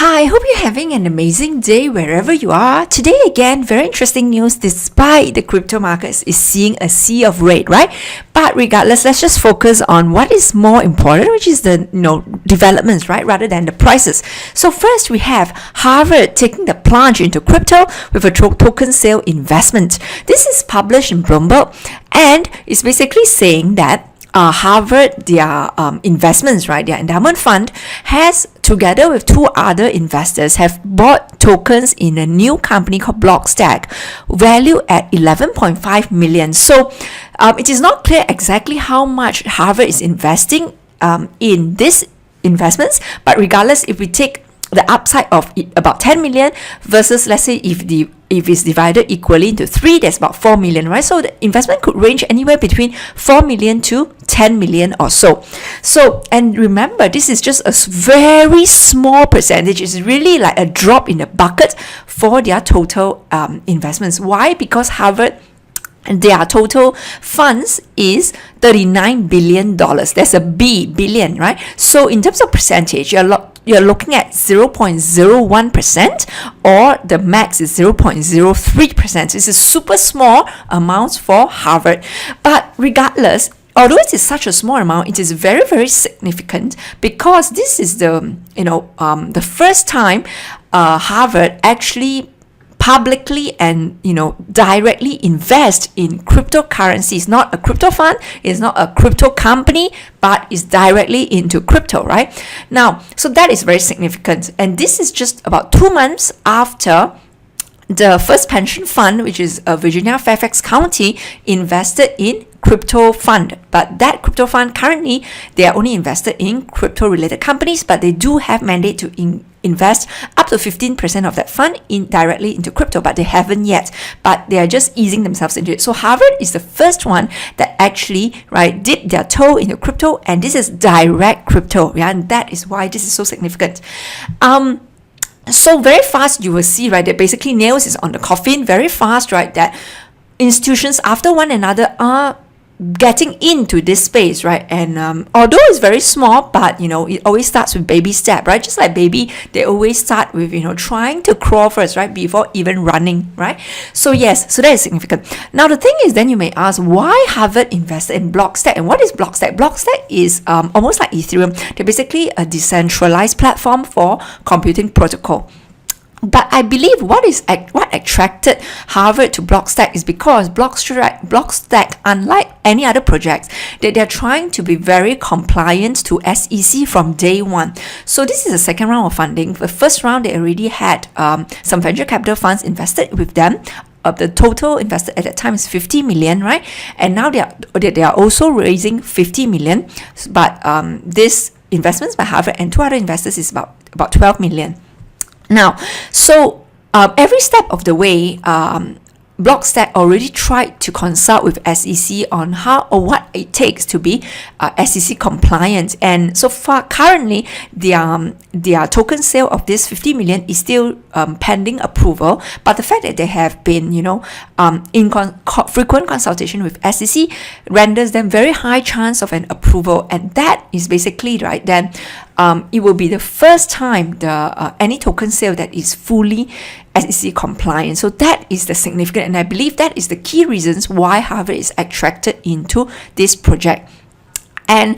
Hi, I hope you're having an amazing day wherever you are. Today again, very interesting news despite the crypto markets is seeing a sea of red, right? But regardless, let's just focus on what is more important, which is the developments, right? Rather than the prices. So first we have Harvard taking the plunge into crypto with a token sale investment. This is published in Bloomberg and it's basically saying that Harvard, their investments, right, their endowment fund has, together with two other investors, have bought tokens in a new company called Blockstack, valued at 11.5 million. So it is not clear exactly how much Harvard is investing in these investments, but regardless, if we take the upside of about 10 million versus, let's say, if it's divided equally into 3, that's about 4 million, right? So the investment could range anywhere between 4 million to 10 million or so. So, and remember, this is just a very small percentage. It's really like a drop in the bucket for their total investments. Why? Because Harvard, their total funds is $39 billion. That's a billion, right? So in terms of percentage, you're looking at 0.01%, or the max is 0.03%. It's a super small amount for Harvard. But regardless, although it is such a small amount, it is very, very significant because this is the first time Harvard actually publicly and directly invest in cryptocurrency. It's not a crypto fund, it's not a crypto company, but it's directly into crypto, right? Now, so that is very significant. And this is just about 2 months after the first pension fund, which is Virginia Fairfax County, invested in crypto fund. But that crypto fund, currently they are only invested in crypto related companies, but they do have mandate to invest up to 15% of that fund directly into crypto, but they haven't yet, but they are just easing themselves into it. So Harvard is the first one that actually did their toe into crypto, and this is direct crypto, and that is why this is so significant. So very fast you will see, right, that basically nails is on the coffin very fast, right, that institutions after one another are getting into this space, right? And although it's very small, but it always starts with baby step, right? Just like baby, they always start with trying to crawl first, right, before even running, right? So yes, so that is significant. Now the thing is, then you may ask, why Harvard invested in Blockstack? And what is Blockstack? Blockstack is almost like Ethereum. They're basically a decentralized platform for computing protocol. But I believe what attracted Harvard to Blockstack is because Blockstack, unlike any other projects, that they're trying to be very compliant to SEC from day one. So this is the second round of funding. The first round, they already had some venture capital funds invested with them. The total invested at that time is 50 million, right? And now they are also raising 50 million. But this investments by Harvard and two other investors is about 12 million. Now, so every step of the way, Blockstack already tried to consult with SEC on how or what it takes to be SEC compliant, and so far currently their token sale of this 50 million is still pending approval. But the fact that they have been in frequent consultation with SEC renders them very high chance of an approval, and that is basically right then. It will be the first time any token sale that is fully SEC compliant. So that is the significant, and I believe that is the key reasons why Harvard is attracted into this project. And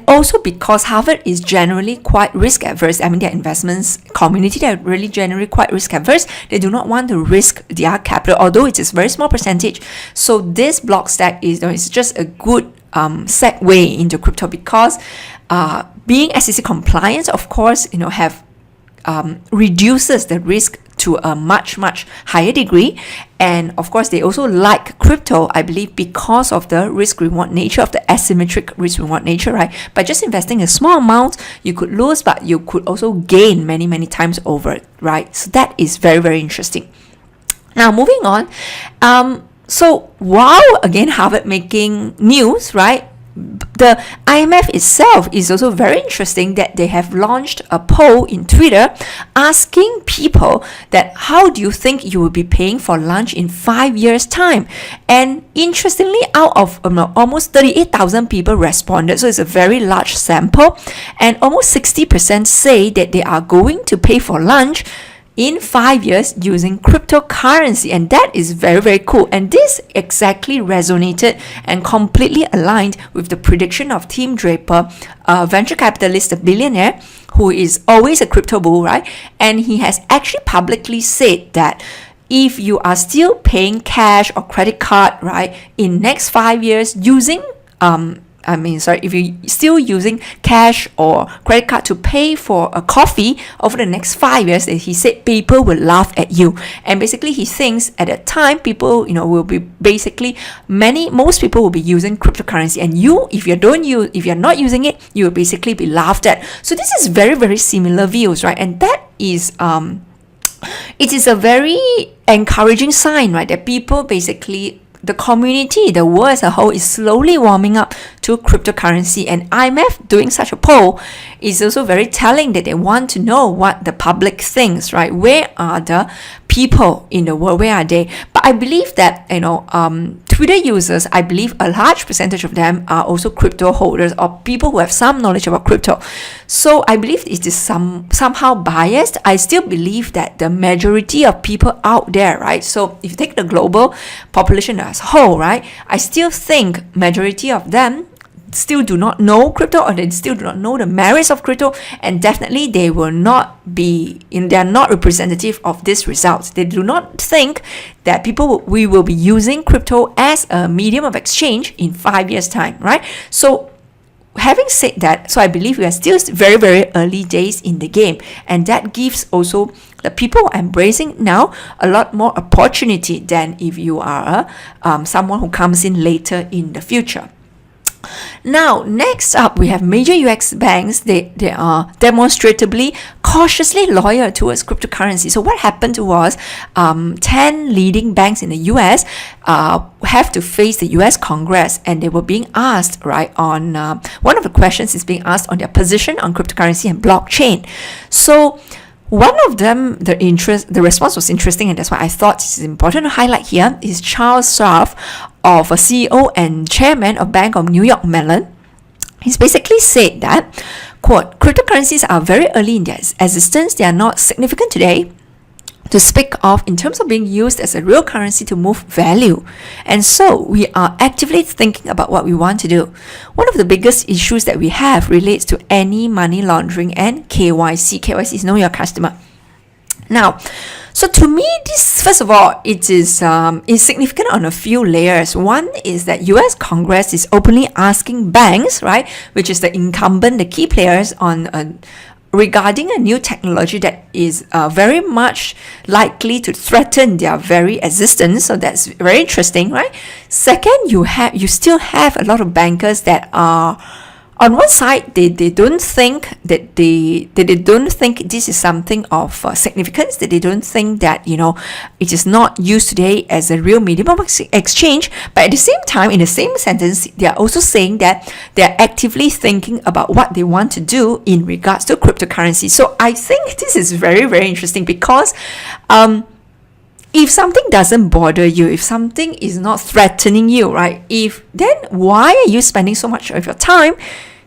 also because Harvard is generally quite risk adverse. I mean, their investments community, they're really generally quite risk adverse. They do not want to risk their capital, although it is a very small percentage. So this Blockstack is just a good segue into crypto, because being SEC compliant, of course, have reduces the risk to a much higher degree. And of course, they also like crypto, I believe, because of the risk reward nature, of the asymmetric risk reward nature, right? By just investing a small amount, you could lose, but you could also gain many times over, right? So that is very, very interesting. Now moving on, so while again Harvard making news, right, the IMF itself is also very interesting that they have launched a poll in Twitter asking people that how do you think you will be paying for lunch in 5 years time. And interestingly, out of almost 38,000 people responded, so it's a very large sample, and almost 60% say that they are going to pay for lunch in 5 years using cryptocurrency. And that is very, very cool. And this exactly resonated and completely aligned with the prediction of Tim Draper, a venture capitalist, a billionaire who is always a crypto bull, right? And he has actually publicly said that if you are still paying cash or credit card, right, in next 5 years using if you're still using cash or credit card to pay for a coffee over the next 5 years, he said people will laugh at you. And basically he thinks at that time people, will be most people will be using cryptocurrency, and if you're not using it, you will basically be laughed at. So this is very, very similar views, right? And that is it is a very encouraging sign, right, that people basically, the community, the world as a whole, is slowly warming up to cryptocurrency. And IMF doing such a poll is also very telling that they want to know what the public thinks, right? Where are the people in the world? Where are they? But I believe that, Twitter users, I believe a large percentage of them are also crypto holders or people who have some knowledge about crypto. So I believe it is somehow biased. I still believe that the majority of people out there, right? So if you take the global population as a whole, right, I still think majority of them still do not know crypto, or they still do not know the merits of crypto, and definitely they are not representative of these results. They do not think that we will be using crypto as a medium of exchange in 5 years time, right? So having said that, so I believe we are still very, very early days in the game, and that gives also the people embracing now a lot more opportunity than if you are someone who comes in later in the future. Now, next up, we have major US banks. They are demonstrably cautiously loyal towards cryptocurrency. So what happened was 10 leading banks in the US have to face the US Congress, and they were being asked, right, on one of the questions is being asked on their position on cryptocurrency and blockchain. So one of them, the response was interesting, and that's why I thought it's important to highlight here, is Charles Scharf, of a CEO and chairman of Bank of New York Mellon. He's basically said that, quote, cryptocurrencies are very early in their existence. They are not significant today to speak of in terms of being used as a real currency to move value. And so we are actively thinking about what we want to do. One of the biggest issues that we have relates to any money laundering and KYC. KYC is know your customer. Now, so to me, this, first of all, it is significant on a few layers. One is that US Congress is openly asking banks, right, which is the incumbent, the key players on regarding a new technology that is very much likely to threaten their very existence. So that's very interesting, right? Second, you still have a lot of bankers that are, on one side, they don't think that they don't think this is something of significance, that they don't think that, it is not used today as a real medium of exchange. But at the same time, in the same sentence, they are also saying that they're actively thinking about what they want to do in regards to cryptocurrency. So I think this is very, very interesting, because if something doesn't bother you, if something is not threatening you, right, then why are you spending so much of your time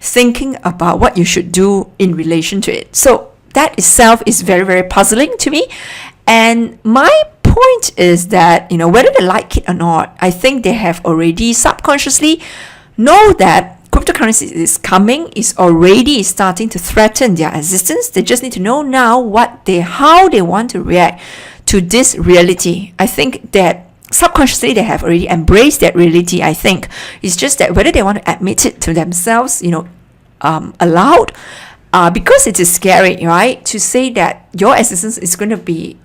thinking about what you should do in relation to it? So that itself is very, very puzzling to me. And my point is that, whether they like it or not, I think they have already subconsciously know that cryptocurrency is coming, is already starting to threaten their existence. They just need to know now how they want to react to this reality. I think that subconsciously they have already embraced that reality. I think it's just that whether they want to admit it to themselves, aloud, because it is scary, right, to say that your existence is going to be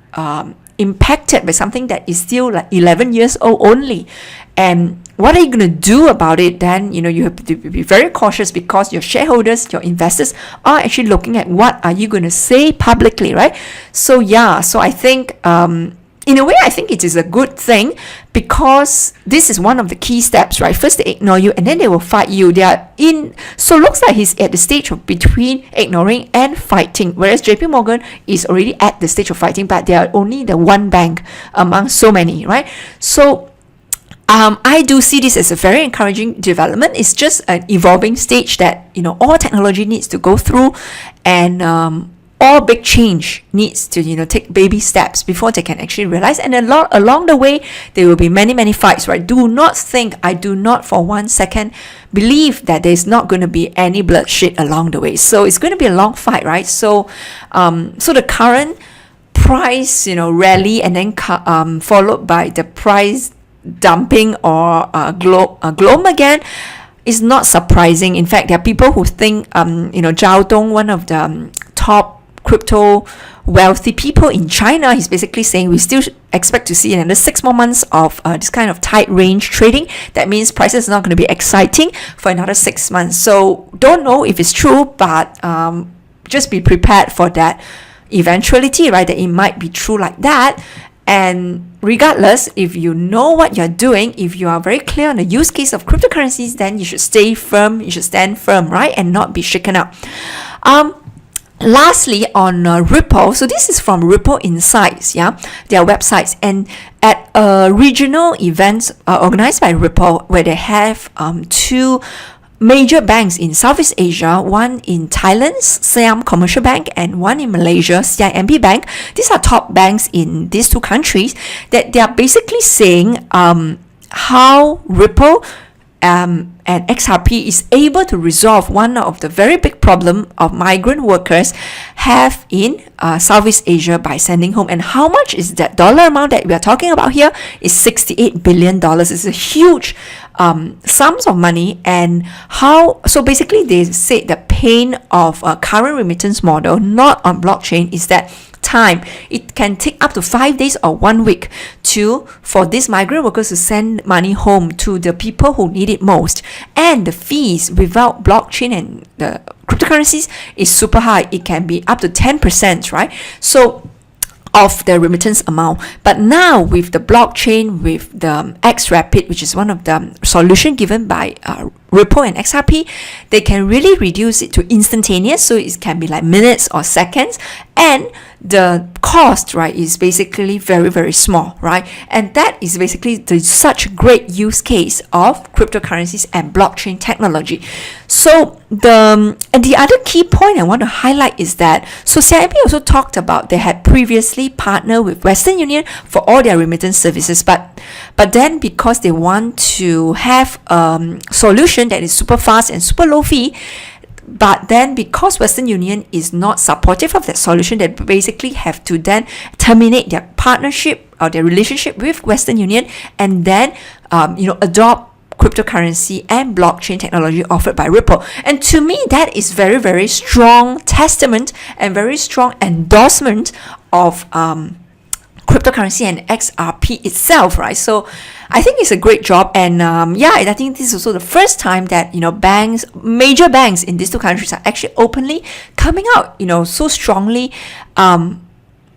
impacted by something that is still like 11 years old only. And what are you going to do about it? Then, you have to be very cautious, because your shareholders, your investors are actually looking at what are you going to say publicly, right? So I think in a way, I think it is a good thing because this is one of the key steps, right? First, they ignore you and then they will fight you. So looks like he's at the stage of between ignoring and fighting, whereas JP Morgan is already at the stage of fighting, but they are only the one bank among so many, right? So I do see this as a very encouraging development. It's just an evolving stage that, all technology needs to go through, and all big change needs to, take baby steps before they can actually realize. And along the way, there will be many, many fights, right? I do not for 1 second believe that there's not going to be any bloodshed along the way. So it's going to be a long fight, right? So the current price, rally, and then followed by the price dumping or gloom again, is not surprising. In fact, there are people who think, Zhao Dong, one of the top crypto wealthy people in China, he's basically saying we still expect to see another 6 more months of this kind of tight range trading. That means prices are not going to be exciting for another 6 months. So don't know if it's true, but just be prepared for that eventuality, right? That it might be true like that. And regardless, if you know what you're doing, if you are very clear on the use case of cryptocurrencies, then you should stand firm, right? And not be shaken up. Lastly, on Ripple, so this is from Ripple Insights, their websites, and at a regional event organized by Ripple, where they have two major banks in Southeast Asia, one in Thailand's Siam Commercial Bank and one in Malaysia, CIMB Bank. These are top banks in these two countries, that they are basically saying how Ripple and xRapid is able to resolve one of the very big problem of migrant workers have in Southeast Asia by sending home. And how much is that dollar amount that we are talking about here? Is $68 billion. It's a huge sums of money. And so basically they say the pain of a current remittance model not on blockchain is that time. It can take up to 5 days or 1 week for these migrant workers to send money home to the people who need it most. And the fees without blockchain and the cryptocurrencies is super high. It can be up to 10%, right? So of the remittance amount. But now with the blockchain, with the xRapid, which is one of the solution given by Ripple and xRapid, they can really reduce it to instantaneous, so it can be like minutes or seconds, and the cost, right, is basically very, very small, right? And that is basically such great use case of cryptocurrencies and blockchain technology. So the other key point I want to highlight is that, so CIMB also talked about they had previously partnered with Western Union for all their remittance services, but then because they want to have a solution that is super fast and super low fee, but then because Western Union is not supportive of that solution, they basically have to then terminate their partnership or their relationship with Western Union, and then adopt cryptocurrency and blockchain technology offered by Ripple. And to me, that is very, very strong testament and very strong endorsement of cryptocurrency and xRapid itself, right? So I think it's a great job, and I think this is also the first time that major banks in these two countries are actually openly coming out, so strongly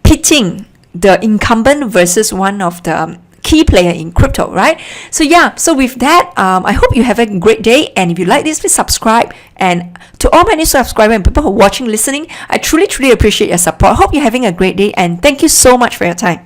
pitting the incumbent versus one of the key player in crypto, right? So with that, I hope you have a great day, and if you like this, please subscribe. And to all my new subscribers and people who are watching, listening, I truly, truly appreciate your support. I hope you're having a great day, and thank you so much for your time.